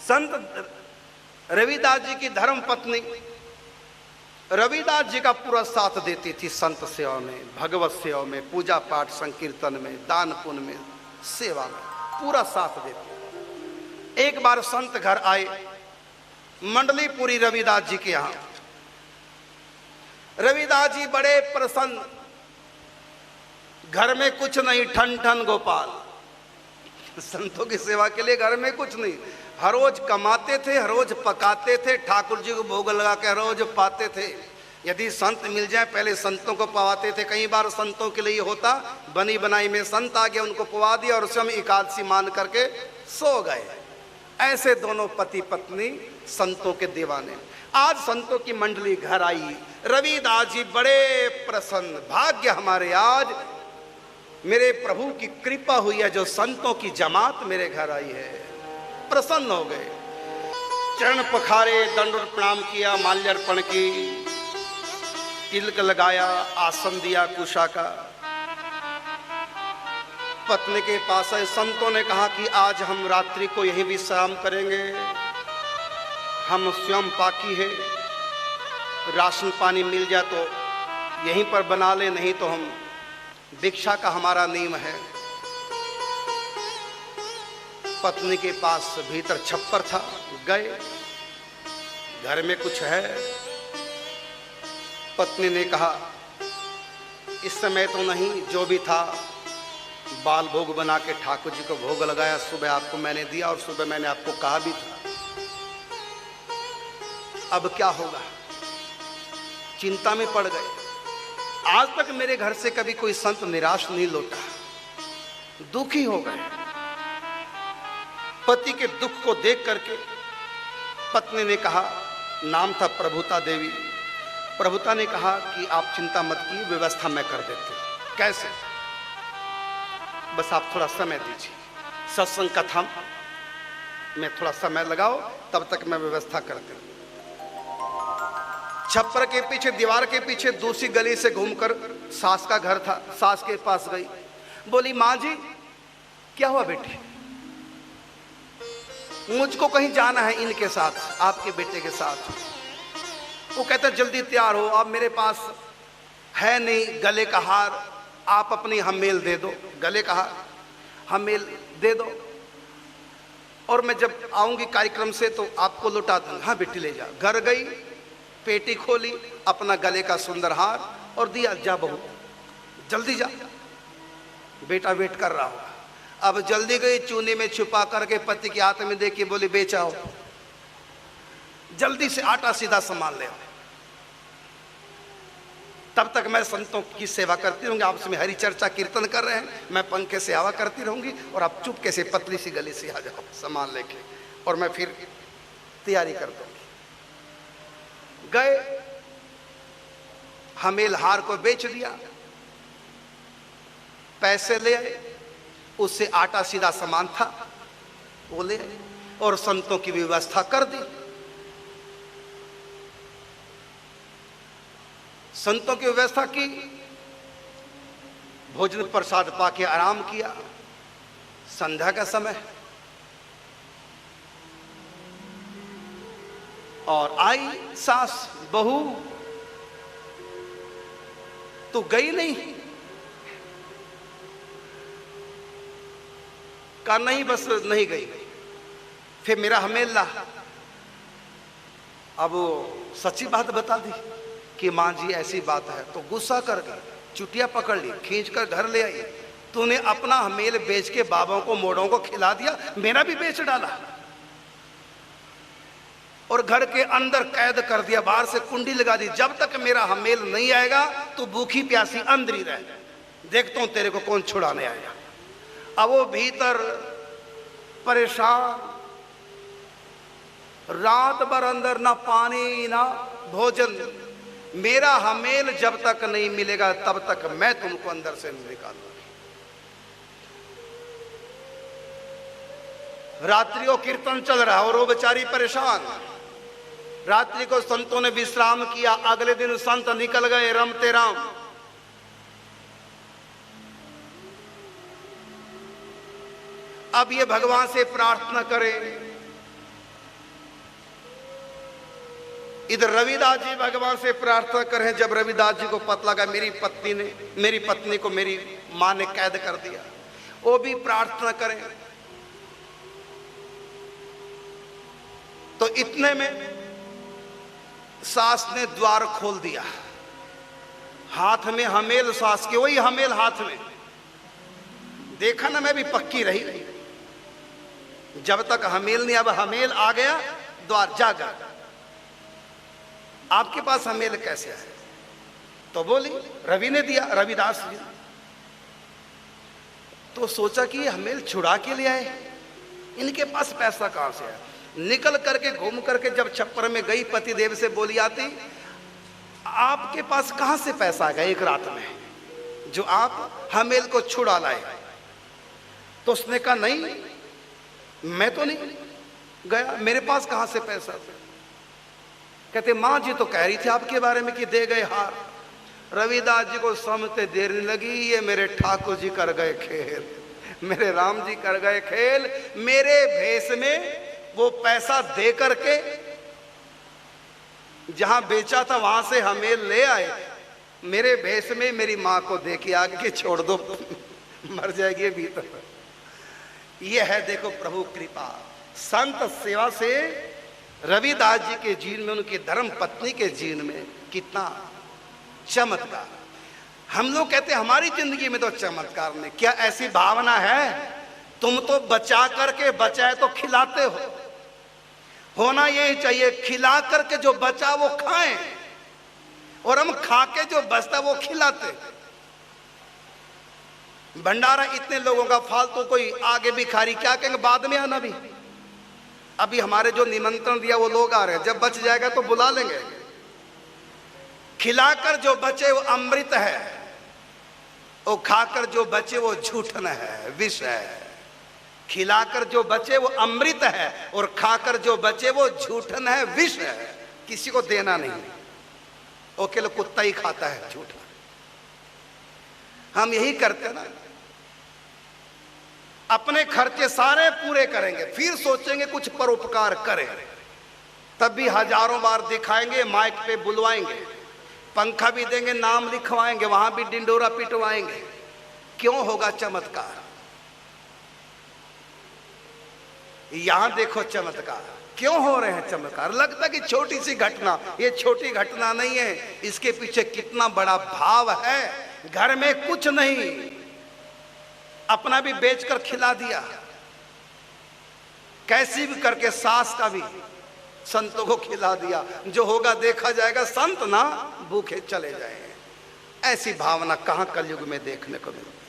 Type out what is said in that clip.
संत रविदास जी की धर्म पत्नी रविदास जी का पूरा साथ देती थी संत सेवा में, भगवत सेवा में, पूजा पाठ संकीर्तन में, दान पुण्य में, सेवा में पूरा साथ देती। एक बार संत घर आए, मंडली पूरी रविदास जी के यहां। रविदास जी बड़े प्रसन्न, घर में कुछ नहीं, ठन ठन गोपाल। संतों की सेवा के लिए घर में कुछ नहीं, हर रोज कमाते थे, हर रोज पकाते थे, ठाकुर जी को भोग लगा के हर रोज पाते थे। यदि संत मिल जाए पहले संतों को पवाते थे। कई बार संतों के लिए होता, बनी बनाई में संत आ गया, उनको पवा दिया और स्वयं एकादशी मान करके सो गए। ऐसे दोनों पति पत्नी संतों के दीवाने। आज संतों की मंडली घर आई, रविदास जी बड़े प्रसन्न, भाग्य हमारे आज मेरे प्रभु की कृपा हुई है जो संतों की जमात मेरे घर आई है। प्रसन्न हो गए, चरण पखारे, दंडवत प्रणाम किया, माल्यार्पण की, तिलक लगाया, आसन दिया कुशा का। पत्नी के पास आए, संतों ने कहा कि आज हम रात्रि को यहीं विश्राम करेंगे, हम स्वयं पाकी है, राशन पानी मिल जाए तो यहीं पर बना ले, नहीं तो हम भिक्षा का हमारा नियम है। पत्नी के पास भीतर छप्पर था, गए, घर में कुछ है? पत्नी ने कहा इस समय तो नहीं, जो भी था बाल भोग बना के ठाकुर जी को भोग लगाया, सुबह आपको मैंने दिया और सुबह मैंने आपको कहा भी था। अब क्या होगा? चिंता में पड़ गए। आज तक मेरे घर से कभी कोई संत निराश नहीं लौटा, दुखी हो गए। पति के दुख को देख करके पत्नी ने कहा, नाम था प्रभुता देवी, प्रभुता ने कहा कि आप चिंता मत कीजिए, व्यवस्था मैं कर देती हूं। कैसे? बस आप थोड़ा समय दीजिए, सत्संग कथा में थोड़ा समय लगाओ, तब तक मैं व्यवस्था करती हूं। छप्पर के पीछे, दीवार के पीछे दूसरी गली से घूमकर सास का घर था, सास के पास गई, बोली माँ जी क्या हुआ बेटी? मुझको कहीं जाना है इनके साथ, आपके बेटे के साथ। वो कहता जल्दी तैयार हो, अब मेरे पास है नहीं गले का हार, आप अपनी हमेल दे दो, गले का हार हमेल दे दो, और मैं जब आऊंगी कार्यक्रम से तो आपको लौटा दूंगा। हाँ बेटी ले जा। घर गई, पेटी खोली, अपना गले का सुंदर हार और दिया, जा बहू जल्दी जा, बेटा वेट कर रहा होगा। अब जल्दी गई, चूने में छुपा करके पति के हाथ में देखी, बोली बेचाओ, जल्दी से आटा सीधा सामान ले आओ। तब तक मैं संतों की सेवा करती रहूंगी, आपस में हरि चर्चा कीर्तन कर रहे हैं, मैं पंखे से सेवा करती रहूंगी और आप चुपके से पतली सी गली से आ जाओ सामान लेके, और मैं फिर तैयारी कर दूंगी। गए, हमेल हार को बेच दिया, पैसे ले आए, उससे आटा सीधा सामान था वो ले आए और संतों की व्यवस्था कर दी। संतों की व्यवस्था की, भोजन प्रसाद पाके आराम किया। संध्या का समय और आई सास, बहू तो गई नहीं? कहा नहीं, बस नहीं गई। फिर मेरा हमेला, अब वो सच्ची बात बता दी कि माँ जी ऐसी बात है, तो गुस्सा कर गई, चुटिया पकड़ ली, खींच कर घर ले आई। तूने अपना हमेल बेच के बाबों को, मोड़ों को खिला दिया, मेरा भी बेच डाला और घर के अंदर कैद कर दिया, बाहर से कुंडी लगा दी, जब तक मेरा हमेल नहीं आएगा तो भूखी प्यासी अंदर ही रह, देखता हूं तेरे को कौन छुड़ाने आएगा। अब वो भीतर परेशान, रात भर अंदर ना पानी ना भोजन, मेरा हमेल जब तक नहीं मिलेगा तब तक मैं तुमको अंदर से नहीं निकालूंगा। रात्रियों कीर्तन चल रहा और वो बेचारी परेशान। रात्रि को संतों ने विश्राम किया, अगले दिन संत निकल गए रमते राम। अब ये भगवान से प्रार्थना करें इधर रविदास जी भगवान से प्रार्थना करें। जब रविदास जी को पता लगा मेरी पत्नी को मेरी मां ने कैद कर दिया, वो भी प्रार्थना करें। तो इतने में सास ने द्वार खोल दिया, हाथ में हमेल सास के, वही हमेल हाथ में। देखा ना, मैं भी पक्की रही, जब तक हमेल नहीं, अब हमेल आ गया, द्वार जागा। आपके पास हमेल कैसे है? तो बोली रवि ने दिया, रविदास जी। तो सोचा कि ये हमेल छुड़ा के ले आए, इनके पास पैसा कहां से है। निकल करके घूम करके जब छप्पर में गई, पतिदेव से बोली आती, आपके पास कहां से पैसा आ गया एक रात में जो आप हमेल को छुड़ा लाए। तो उसने कहा नहीं, मैं तो नहीं गया, मेरे पास कहां से पैसा। कहते मां जी तो कह रही थी आपके बारे में कि दे गए हार। रविदास जी को समझते देर नहीं लगी, ये मेरे ठाकुर जी कर गए खेल, मेरे राम जी कर गए खेल। मेरे भेष में वो पैसा दे करके जहां बेचा था वहां से हमें ले आए, मेरे भेष में मेरी मां को दे के आगे के छोड़ दो, मर जाएगी भीतर। ये है देखो प्रभु कृपा। संत सेवा से रविदास जी के जीवन में, उनकी धर्म पत्नी के जीवन में कितना चमत्कार। हम लोग कहते हैं हमारी जिंदगी में तो चमत्कार नहीं, क्या ऐसी भावना है? तुम तो बचा करके, बचाए तो खिलाते हो। होना यही चाहिए, खिला करके जो बचा वो खाएं, और हम खा के जो बचता वो खिलाते। भंडारा इतने लोगों का फालतू, कोई आगे भिखारी क्या कहेंगे, बाद में आना भी। अभी हमारे जो निमंत्रण दिया वो लोग आ रहे हैं, जब बच जाएगा तो बुला लेंगे। खिलाकर जो बचे वो अमृत है, और खाकर जो बचे वो झूठन है, विष है। खिलाकर जो बचे वो अमृत है, और खाकर जो बचे वो झूठन है, विष है। किसी को देना नहीं, वो केवल कुत्ता ही खाता है झूठ। हम यही करते ना, अपने खर्चे सारे पूरे करेंगे, फिर सोचेंगे कुछ परोपकार करें, तब भी हजारों बार दिखाएंगे, माइक पे बुलवाएंगे, पंखा भी देंगे, नाम लिखवाएंगे, वहां भी डिंडोरा पिटवाएंगे। क्यों होगा चमत्कार? यहां देखो चमत्कार क्यों हो रहे हैं। चमत्कार लगता कि छोटी सी घटना, ये छोटी घटना नहीं है, इसके पीछे कितना बड़ा भाव है। घर में कुछ नहीं, अपना भी बेचकर खिला दिया, कैसी भी करके सास का भी संतों को खिला दिया। जो होगा देखा जाएगा, संत ना भूखे चले जाएंगे। ऐसी भावना कहां कलयुग में देखने को मिलती है।